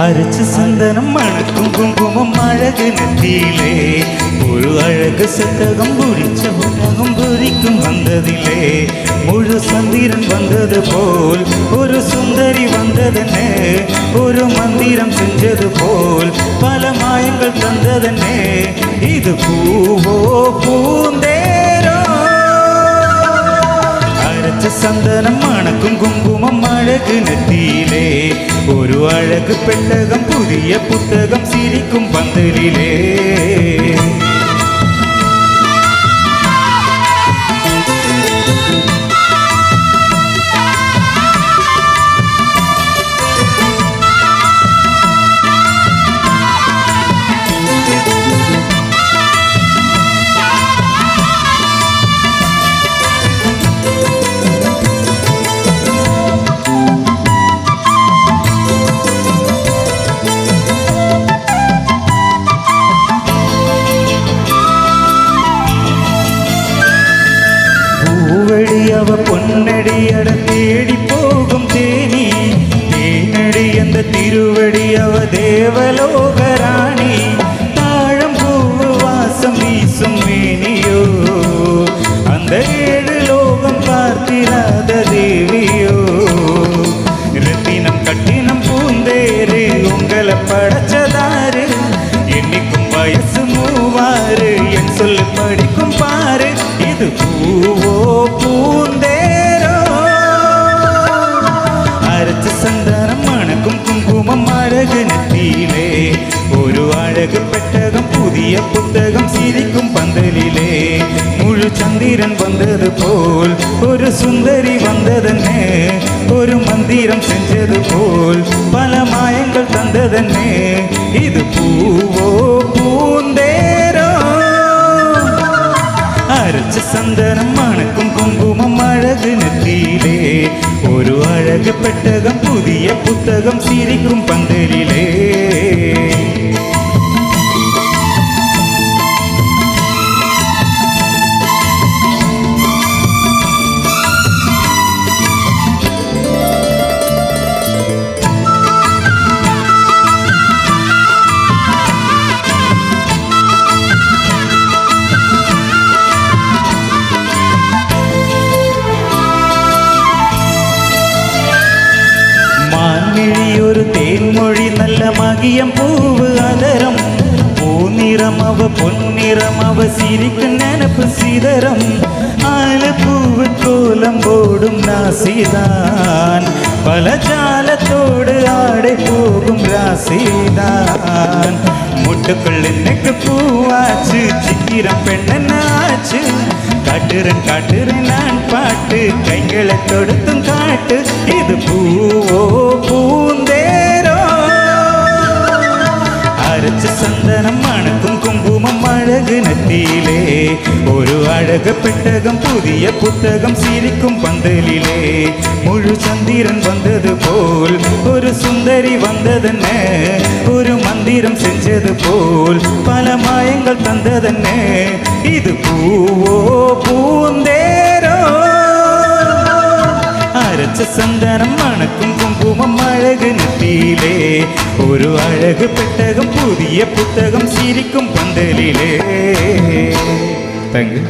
அரைச்சு சந்தனம் மணக்கும் குங்குமம் அழகு நெத்தியிலே ஒரு அழகு சத்தகம் புரிச்ச உலகம் புரிக்கும் வந்ததிலே முழு சந்திரன் வந்தது போல் ஒரு சுந்தரி வந்ததென்னே ஒரு மந்திரம் செஞ்சது போல் பல மாயங்கள் தந்ததென்னே இது பூவோ பூந்தேரோ அரைச்ச சந்தனம் மணக்கும் குங்குமம் அழகு நெத்தியிலே ஒரு அழகு பெட்டகம் புதிய புத்தகம் சிரிக்கும் பந்தலிலே அவ பொன்னடி அட தேடி போகும் தேனி தேனடி அந்த திருவடி அவ தேவலோகராணி தாழம் பூவு வாசம் வீசும் மேனியோ அந்த ஏழு லோகம் பார்த்திராத தேவியோ ரத்தினம் கட்டினம் பூந்தேரு உங்களை படைச்சதாரு என்னைக்கும் வயசு மூவாறு என் சொல்லு படிக்கும் பாரு இது பூவோ பூந்தேரோ அரைச்ச சந்தனம் மணக்கும் குங்குமம் அழகு நெத்தியிலே ஒரு அழகு பெட்டகம் புதிய புத்தகம் சிரிக்கும் பந்தலிலே முழு சந்திரன் வந்தது போல் ஒரு சுந்தரி வந்ததென்னே ஒரு மந்திரம் செஞ்சது போல் பல மாயங்கள் தந்ததென்னே இது பூவோ பூந்தேரோ அரைச்ச சந்தனம் மணக்கும் குங்குமம் அழகு நெத்தியிலே ஒரு அழகு பெட்டகம் புதிய புத்தகம் சிரிக்கும் பந்தலிலே ஒரு தேன்மொழி நல்ல மகியம் பூவு அதரம் பூநிறம் அவ பொன்னிறம் அவ சிரிக்கும் நினப்பு சிதறம் ஆல பூவு கோலம் போடும் நாசிதான் பல ஜாலத்தோடு ஆடை போகும் ராசிதான் முட்டுக்குள் இன்னைக்கு பூவாச்சு சித்திரம் பெண்ணாச்சு காட்டுறேன் நான் பாட்டு கைகளை தொடுத்தும் காட்டு இது பூவோ பூந்தேரோ அரைச்ச சந்தனம் மணக்கும் குங்குமம் அழகு நெத்தியிலே ஒரு அழகு பெட்டகம் புதிய புத்தகம் சிரிக்கும் பந்தலிலே முழு சந்திரன் வந்தது போல் ஒரு சுந்தரி வந்ததென்னே ஒரு மந்திரம் செஞ்சது போல் பல மாயங்கள் தந்ததென்னே இது பூவோ பூந்தேரோ அரைச்ச சந்தனம் மணக்கும் குங்குமம் அழகு நெத்தியிலே ஒரு அழகு பெட்டகம் புதிய புத்தகம் சிரிக்கும் பந்தலிலே. தேங்க்யூ.